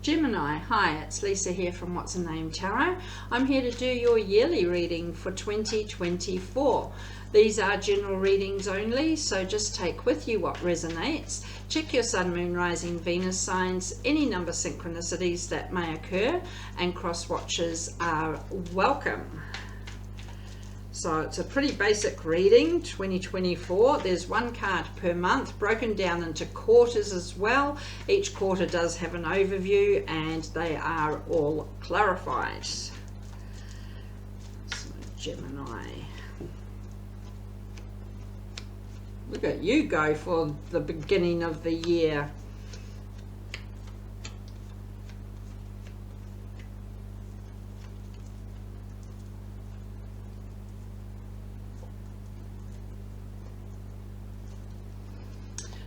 Gemini, hi, it's Lisa here from What's a Name Tarot. I'm here to do your yearly reading for 2024. These are general readings only, so just take with you what resonates. Check your Sun, Moon, Rising, Venus signs, any number synchronicities that may occur, and cross watches are welcome. So it's a pretty basic reading, 2024. There's one card per month, broken down into quarters as well. Each quarter does have an overview and they are all clarified. So Gemini. Look at you go for the beginning of the year.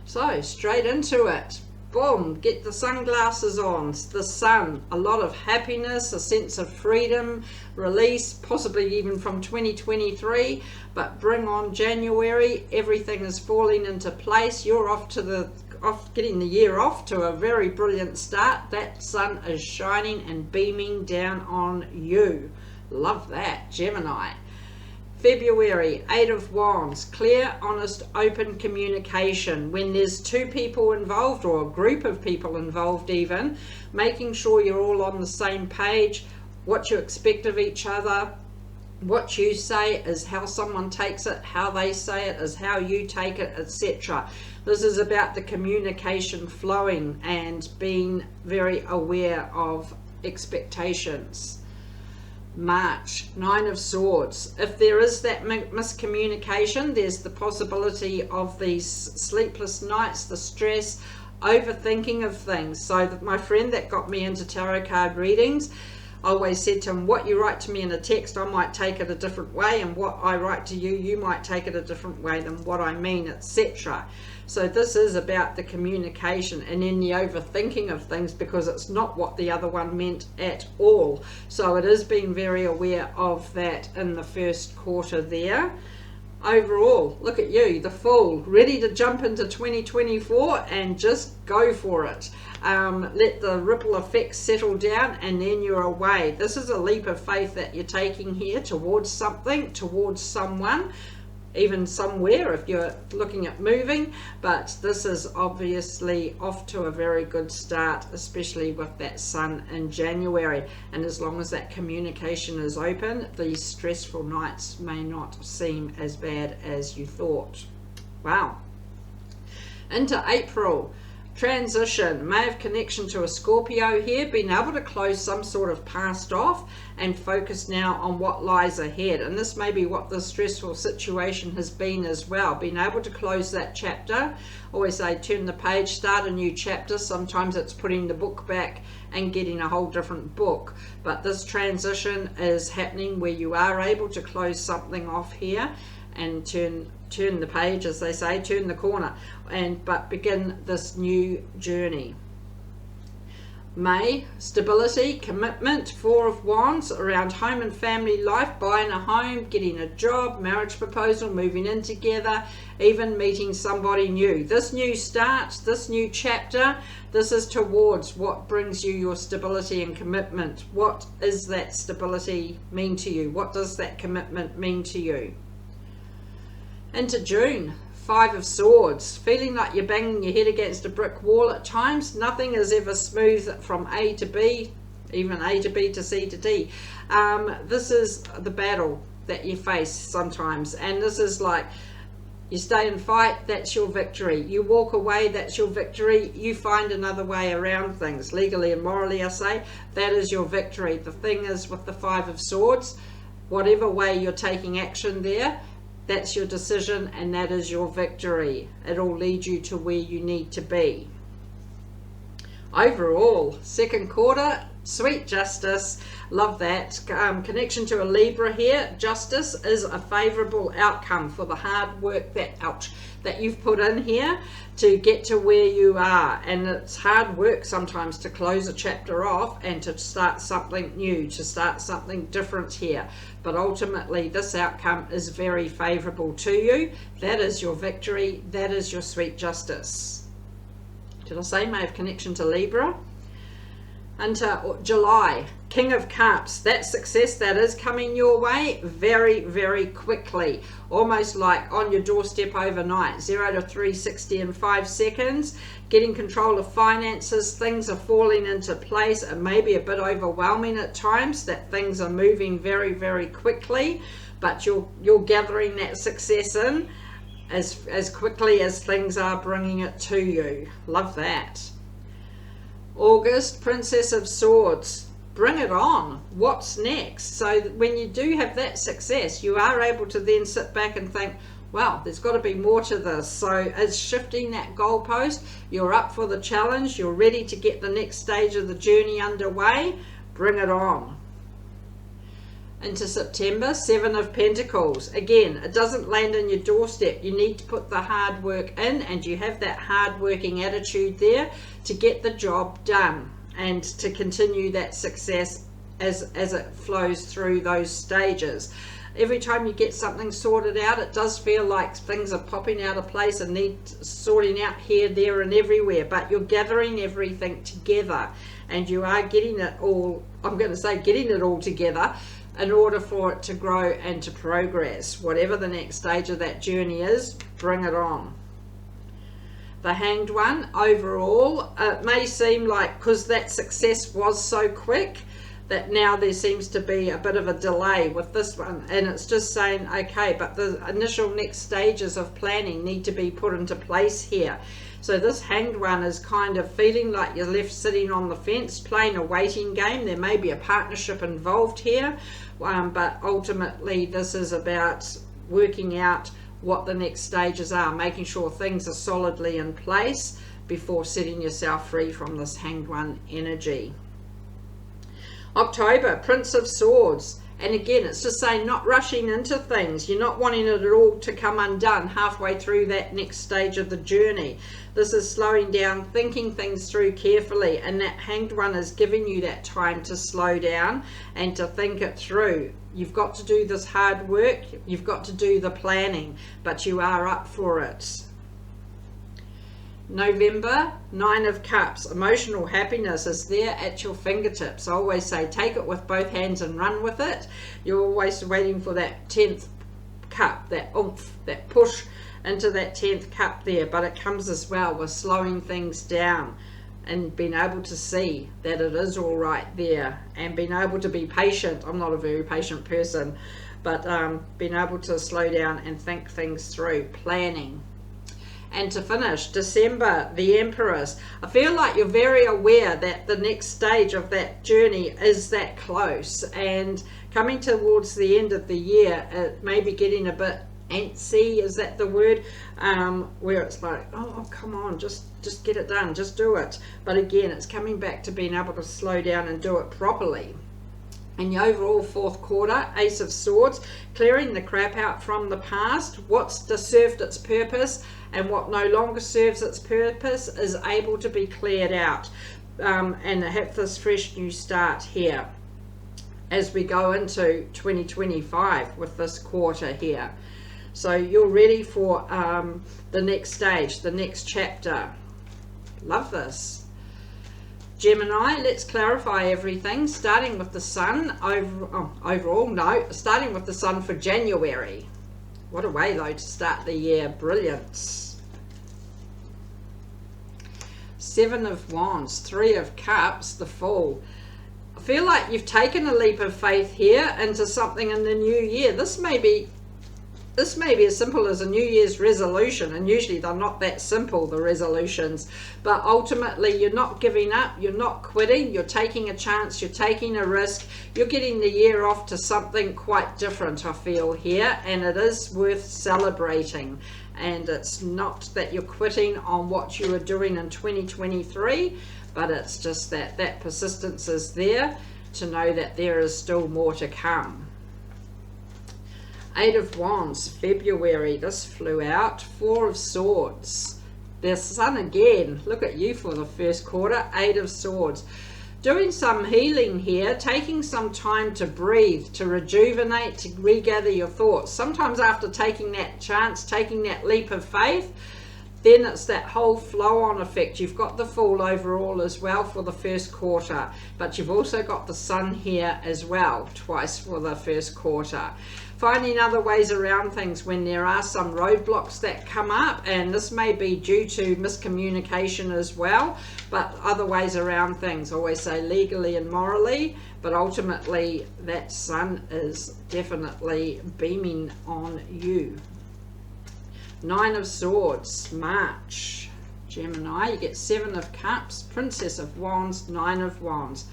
So straight into it, boom, get the sunglasses on, the sun, a lot of happiness, a sense of freedom, release, possibly even from 2023, but bring on January, everything is falling into place. You're getting the year off to a very brilliant start. That sun is shining and beaming down on you. Love that, Gemini. February, 8 of Wands, clear, honest, open communication. When there's two people involved or a group of people involved even, making sure you're all on the same page, what you expect of each other. What you say is how someone takes it, how they say it is how you take it, etc. This is about the communication flowing and being very aware of expectations. March, 9 of Swords. If there is that miscommunication, there's the possibility of these sleepless nights, the stress, overthinking of things. So my friend that got me into tarot card readings, I always said to him, what you write to me in a text, I might take it a different way, and what I write to you, you might take it a different way than what I mean, etc. So this is about the communication and then the overthinking of things, because it's not what the other one meant at all. So it is being very aware of that in the first quarter there. Overall, look at you, the Fool, ready to jump into 2024 and just go for it. Let the ripple effects settle down and then you're away. This is a leap of faith that you're taking here towards something, towards someone, even somewhere if you're looking at moving, but this is obviously off to a very good start, especially with that sun in January. And as long as that communication is open, these stressful nights may not seem as bad as you thought. Wow. Into April. Transition, may have connection to a Scorpio here, being able to close some sort of past off and focus now on what lies ahead. And this may be what the stressful situation has been as well, being able to close that chapter. Always say turn the page, start a new chapter. Sometimes it's putting the book back and getting a whole different book, but this transition is happening where you are able to close something off here and turn the page, as they say, turn the corner, but begin this new journey. May, stability, commitment, 4 of Wands, around home and family life, buying a home, getting a job, marriage proposal, moving in together, even meeting somebody new. This new start, this new chapter, this is towards what brings you your stability and commitment. What is that stability mean to you? What does that commitment mean to you? Into June, 5 of Swords, feeling like you're banging your head against a brick wall at times. Nothing is ever smooth from A to B, even A to B to C to D. This is the battle that you face sometimes, and this is like you stay and fight, that's your victory. You walk away, that's your victory. You find another way around things, legally and morally, I say, that is your victory. The thing is with the 5 of Swords, whatever way you're taking action there, that's your decision and that is your victory. It'll lead you to where you need to be. Overall, second quarter, sweet justice. Love that. Connection to a Libra here. Justice is a favorable outcome for the hard work that you've put in here to get to where you are. And it's hard work sometimes to close a chapter off and to start something new, to start something different here. But ultimately, this outcome is very favorable to you. That is your victory. That is your sweet justice. Did I say may have connection to Libra? Into July, King of Cups, that success that is coming your way very, very quickly, almost like on your doorstep overnight. 0 to 360 in 5 seconds, getting control of finances, things are falling into place. It may be a bit overwhelming at times that things are moving very, very quickly, but you're gathering that success in as quickly as things are bringing it to you. Love that. August, Princess of Swords, bring it on. What's next? So when you do have that success, you are able to then sit back and think, well, there's got to be more to this. So it's shifting that goalpost. You're up for the challenge. You're ready to get the next stage of the journey underway. Bring it on. Into September, 7 of Pentacles. Again, it doesn't land on your doorstep. You need to put the hard work in, and you have that hard working attitude there to get the job done and to continue that success as it flows through those stages. Every time you get something sorted out, it does feel like things are popping out of place and need sorting out here, there and everywhere, but you're gathering everything together and you are getting it all, I'm going to say getting it all together in order for it to grow and to progress. Whatever the next stage of that journey is, bring it on. The Hanged One, overall, it may seem like, because that success was so quick, that now there seems to be a bit of a delay with this one, and it's just saying, okay, but the initial next stages of planning need to be put into place here. So this Hanged One is kind of feeling like you're left sitting on the fence, playing a waiting game. There may be a partnership involved here, but ultimately this is about working out what the next stages are, making sure things are solidly in place before setting yourself free from this Hanged One energy. October, Prince of Swords. And again, it's just saying not rushing into things. You're not wanting it all to come undone halfway through that next stage of the journey. This is slowing down, thinking things through carefully, and that Hanged One is giving you that time to slow down and to think it through. You've got to do this hard work, you've got to do the planning, but you are up for it. November, 9 of Cups. Emotional happiness is there at your fingertips. I always say take it with both hands and run with it. You're always waiting for that 10th cup, that oomph, that push into that 10th cup there, but it comes as well with slowing things down and being able to see that it is all right there and being able to be patient. I'm not a very patient person, but being able to slow down and think things through, planning. And to finish, December, the Empress. I feel like you're very aware that the next stage of that journey is that close, and coming towards the end of the year, it may be getting a bit antsy, is that the word, where it's like, oh come on, just get it done, just do it. But again, it's coming back to being able to slow down and do it properly. And the overall fourth quarter, Ace of Swords, clearing the crap out from the past. What's served its purpose and what no longer serves its purpose is able to be cleared out, and have this fresh new start here as we go into 2025 with this quarter here. So you're ready for the next stage, the next chapter. Love this. Gemini, let's clarify everything, starting with the Sun, starting with the Sun for January. What a way though to start the year, brilliant. 7 of Wands, 3 of Cups, the Fool. I feel like you've taken a leap of faith here into something in the new year. This may be as simple as a New Year's resolution, and usually they're not that simple, the resolutions, but ultimately you're not giving up, you're not quitting, you're taking a chance, you're taking a risk, you're getting the year off to something quite different, I feel here, and it is worth celebrating. And it's not that you're quitting on what you were doing in 2023, but it's just that persistence is there to know that there is still more to come. 8 of Wands, February, this flew out. 4 of Swords, the Sun again, look at you for the first quarter. 8 of Swords, doing some healing here, taking some time to breathe, to rejuvenate, to regather your thoughts. Sometimes after taking that chance, taking that leap of faith, then it's that whole flow-on effect. You've got the Fool overall as well for the first quarter, but you've also got the Sun here as well, twice for the first quarter. Finding other ways around things when there are some roadblocks that come up, and this may be due to miscommunication as well, but other ways around things. Always say legally and morally, but ultimately that Sun is definitely beaming on you. Nine of Swords, March, Gemini, you get Seven of Cups, Princess of Wands, Nine of Wands.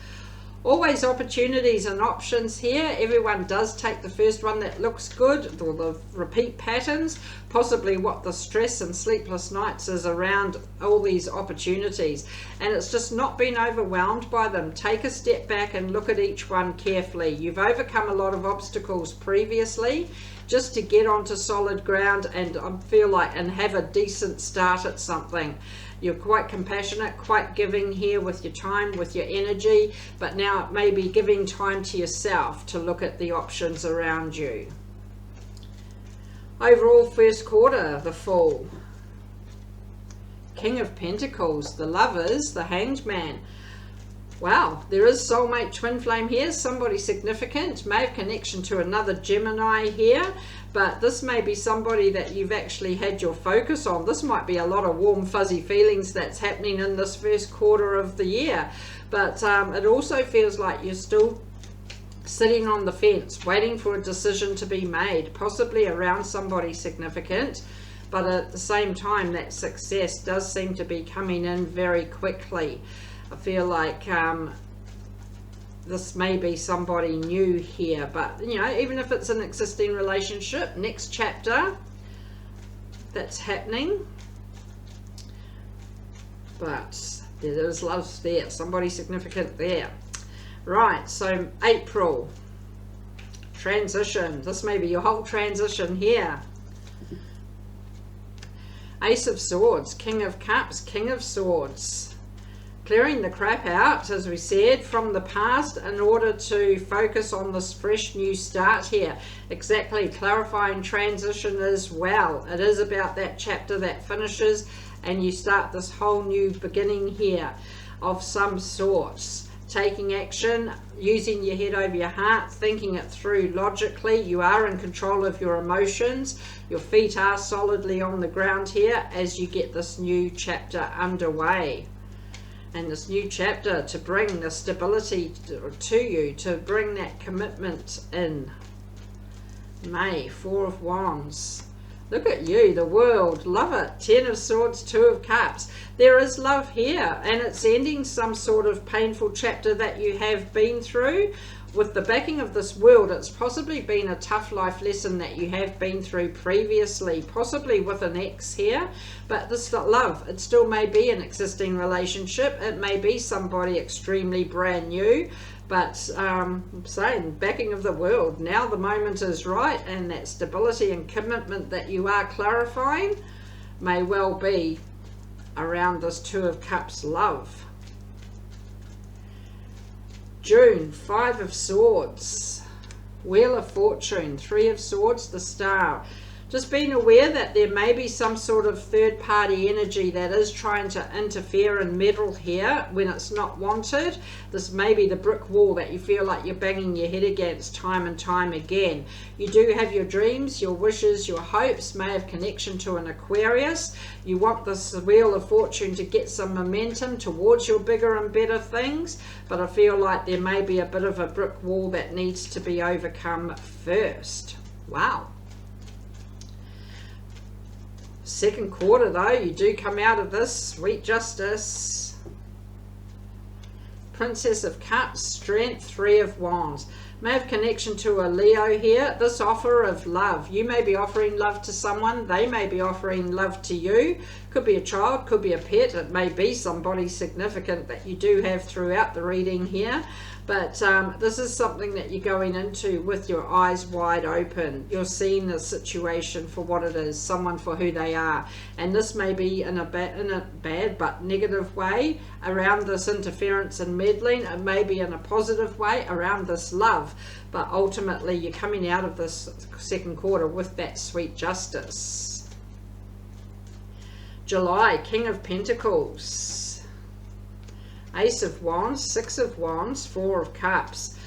Always opportunities and options here. Everyone does take the first one that looks good, or the repeat patterns, possibly what the stress and sleepless nights is around all these opportunities. And it's just not being overwhelmed by them. Take a step back and look at each one carefully. You've overcome a lot of obstacles previously just to get onto solid ground and feel like and have a decent start at something. You're quite compassionate, quite giving here with your time, with your energy, but now it may be giving time to yourself to look at the options around you. Overall first quarter, the Fool. King of Pentacles, the Lovers, the Hanged Man. Wow, there is soulmate twin flame here, somebody significant, may have connection to another Gemini here, but this may be somebody that you've actually had your focus on. This might be a lot of warm fuzzy feelings that's happening in this first quarter of the year, but it also feels like you're still sitting on the fence, waiting for a decision to be made, possibly around somebody significant, but at the same time that success does seem to be coming in very quickly. I feel like this may be somebody new here, but you know, even if it's an existing relationship, next chapter that's happening, but there is love there, somebody significant there. Right, so April, transition. This may be your whole transition here. Ace of Swords, King of Cups, King of Swords. Clearing the crap out, as we said, from the past in order to focus on this fresh new start here. Exactly, clarifying transition as well. It is about that chapter that finishes and you start this whole new beginning here of some sorts. Taking action, using your head over your heart, thinking it through logically. You are in control of your emotions. Your feet are solidly on the ground here as you get this new chapter underway. And this new chapter to bring the stability to you, to bring that commitment in. May, Four of Wands. Look at you, the World, love it. Ten of Swords, Two of Cups. There is love here, and it's ending some sort of painful chapter that you have been through. With the backing of this World, it's possibly been a tough life lesson that you have been through previously, possibly with an ex here, but this love, it still may be an existing relationship, it may be somebody extremely brand new, but I'm saying backing of the World, now the moment is right, and that stability and commitment that you are clarifying may well be around this Two of Cups love. June, Five of Swords, Wheel of Fortune, Three of Swords, the Star. Just being aware that there may be some sort of third-party energy that is trying to interfere and meddle here when it's not wanted. This may be the brick wall that you feel like you're banging your head against time and time again. You do have your dreams, your wishes, your hopes, may have connection to an Aquarius. You want this Wheel of Fortune to get some momentum towards your bigger and better things, but I feel like there may be a bit of a brick wall that needs to be overcome first. Wow. Second quarter though, you do come out of this, sweet justice. Princess of Cups, Strength, Three of Wands. May have connection to a Leo here. This offer of love. You may be offering love to someone. They may be offering love to you. Could be a child, could be a pet. It may be somebody significant that you do have throughout the reading here. But this is something that you're going into with your eyes wide open. You're seeing the situation for what it is, someone for who they are. And this may be in a bad but negative way around this interference and meddling. It may be in a positive way around this love. But ultimately, you're coming out of this second quarter with that sweet justice. July, King of Pentacles, Ace of Wands, Six of Wands, Four of Cups.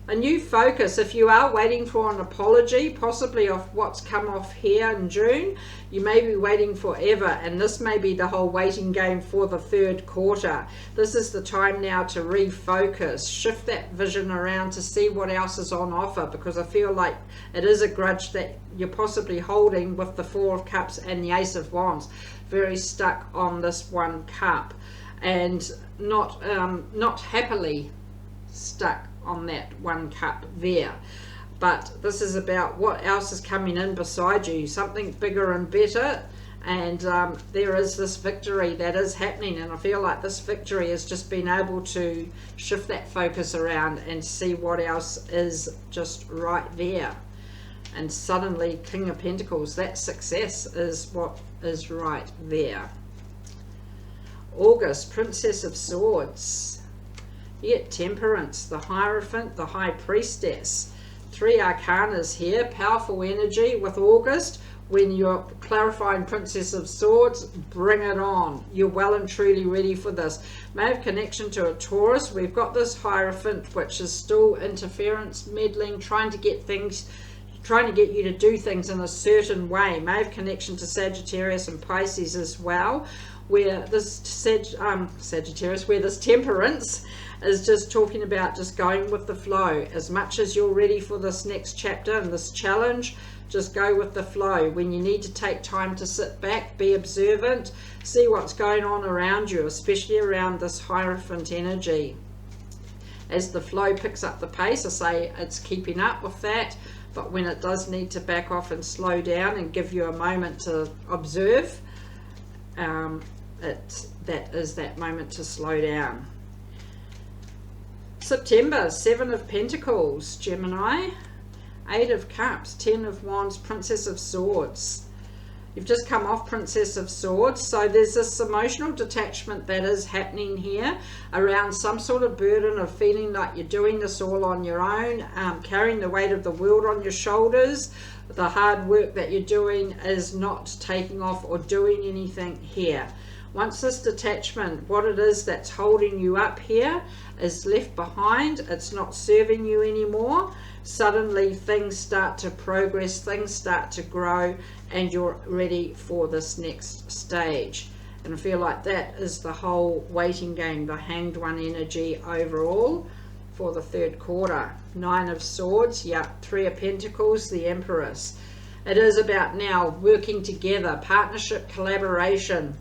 A new focus. If you are waiting for an apology, possibly of what's come off here in June, you may be waiting forever, and this may be the whole waiting game for the third quarter. This is the time now to refocus, shift that vision around to see what else is on offer, because I feel like it is a grudge that you're possibly holding with the Four of Cups and the Ace of Wands, very stuck on this one cup, and not happily stuck on that one cup there. But this is about what else is coming in beside you, something bigger and better, and there is this victory that is happening, and I feel like this victory has just been able to shift that focus around and see what else is just right there. And suddenly, King of Pentacles, that success is what is right there. August, Princess of Swords. You get Temperance, the Hierophant, the High Priestess. Three arcanas here, powerful energy with August. When you're clarifying Princess of Swords, bring it on. You're well and truly ready for this. May have connection to a Taurus. We've got this Hierophant, which is still interference, meddling, trying to get you to do things in a certain way. May have connection to Sagittarius and Pisces as well, where this Sagittarius, where this Temperance is just talking about just going with the flow. As much as you're ready for this next chapter and this challenge, just go with the flow. When you need to take time to sit back, be observant, see what's going on around you, especially around this Hierophant energy. As the flow picks up the pace, I say it's keeping up with that, but when it does need to back off and slow down and give you a moment to observe, that is that moment to slow down. September, Seven of Pentacles, Gemini, Eight of Cups, Ten of Wands, Princess of Swords. You've just come off Princess of Swords, so there's this emotional detachment that is happening here around some sort of burden of feeling like you're doing this all on your own, carrying the weight of the world on your shoulders. The hard work that you're doing is not taking off or doing anything here. Once this detachment, what it is that's holding you up here, is left behind, it's not serving you anymore, suddenly things start to progress, things start to grow, and you're ready for this next stage. And I feel like that is the whole waiting game, the Hanged One energy overall for the third quarter. Nine of Swords, yeah, Three of Pentacles, the Empress. It is about now working together, partnership, collaboration,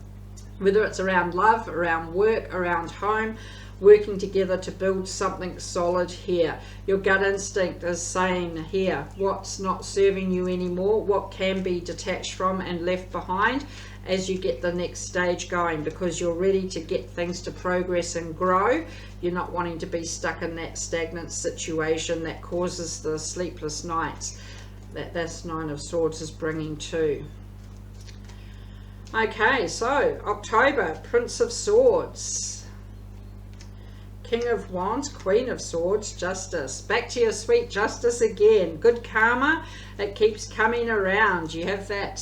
whether it's around love, around work, around home, working together to build something solid here. Your gut instinct is saying here what's not serving you anymore, what can be detached from and left behind as you get the next stage going, because you're ready to get things to progress and grow. You're not wanting to be stuck in that stagnant situation that causes the sleepless nights that this Nine of Swords is bringing too. Okay, so October, Prince of Swords, King of Wands, Queen of Swords, Justice. Back to your sweet Justice again. Good karma, it keeps coming around. You have that,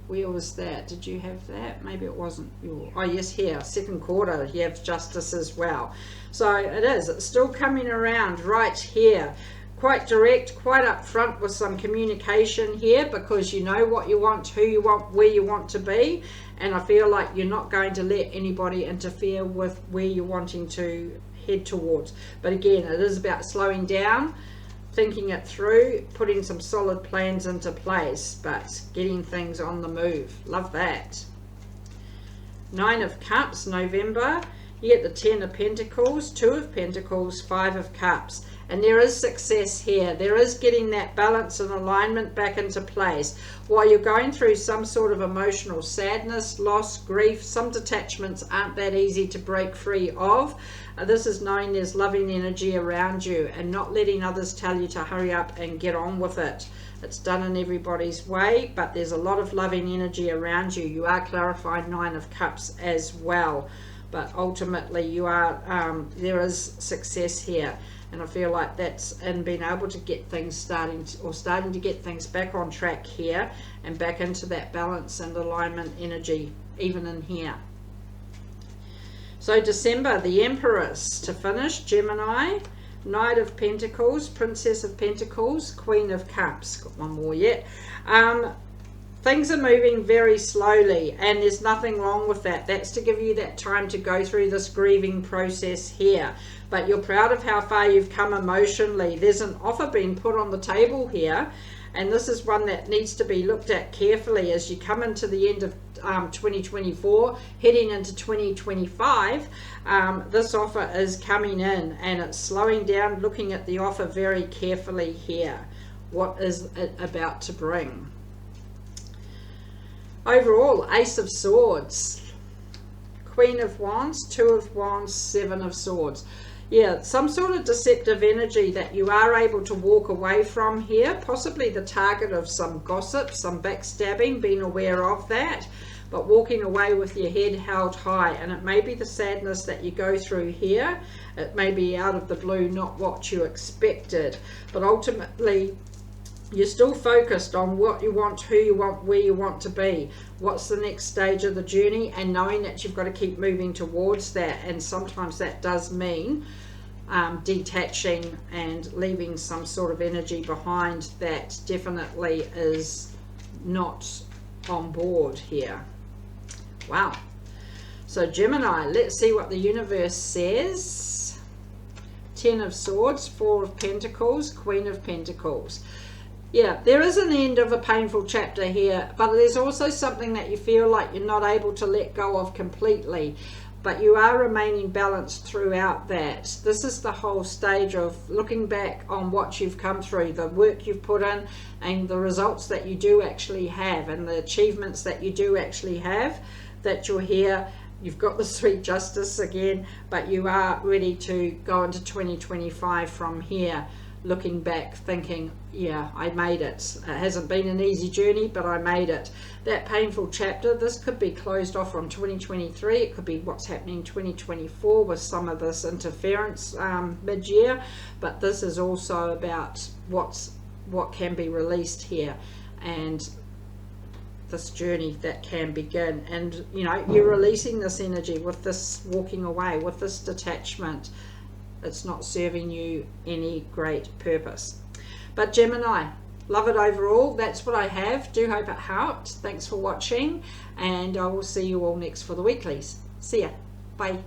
where was that? Did you have that? Maybe it wasn't your, oh yes, here, second quarter, you have Justice as well. So it is, it's still coming around right here. Quite direct, quite upfront with some communication here, because you know what you want, who you want, where you want to be, and I feel like you're not going to let anybody interfere with where you're wanting to head towards. But again, it is about slowing down, thinking it through, putting some solid plans into place, but getting things on the move. Love that. Nine of Cups, November, you get the Ten of Pentacles, Two of Pentacles, Five of Cups. And there is success here. There is getting that balance and alignment back into place. While you're going through some sort of emotional sadness, loss, grief, some detachments aren't that easy to break free of. This is knowing there's loving energy around you and not letting others tell you to hurry up and get on with it. It's done in everybody's way, but there's a lot of loving energy around you. You are clarified Nine of Cups as well. But ultimately you are there is success here. and I feel like that's in being able to get things starting to get things back on track here and back into that balance and alignment energy even in here. So December, the Empress to finish, Gemini, Knight of Pentacles, Princess of Pentacles, Queen of Cups. Got one more yet. Things are moving very slowly, and there's nothing wrong with that. That's to give you that time to go through this grieving process here. But you're proud of how far you've come emotionally. There's an offer being put on the table here, and this is one that needs to be looked at carefully as you come into the end of 2024, heading into 2025. This offer is coming in, and it's slowing down, looking at the offer very carefully here. What is it about to bring? Overall, Ace of Swords, Queen of Wands, Two of Wands, Seven of Swords. Yeah, some sort of deceptive energy that you are able to walk away from here, possibly the target of some gossip, some backstabbing, being aware of that, but walking away with your head held high. And it may be the sadness that you go through here. It may be out of the blue, not what you expected, but ultimately you're still focused on what you want, who you want, where you want to be, what's the next stage of the journey, and knowing that you've got to keep moving towards that. And sometimes that does mean detaching and leaving some sort of energy behind that definitely is not on board here. Wow. So Gemini, let's see what the universe says. Ten of Swords, Four of Pentacles, Queen of Pentacles. Yeah, there is an end of a painful chapter here, but there's also something that you feel like you're not able to let go of completely, but you are remaining balanced throughout that. This is the whole stage of looking back on what you've come through, the work you've put in, and the results that you do actually have, and the achievements that you do actually have, that you're here. You've got the sweet justice again, but you are ready to go into 2025 from here, looking back thinking, yeah, I made it. It hasn't been an easy journey, but I made it. That painful chapter, this could be closed off from 2023. It could be what's happening in 2024 with some of this interference mid-year, but this is also about what can be released here, and this journey that can begin. And you know, you're releasing this energy with this walking away, with this detachment. It's not serving you any great purpose. But Gemini, love it overall. That's what I have. Do hope it helped. Thanks for watching, and I will see you all next for the weeklies. See ya. Bye.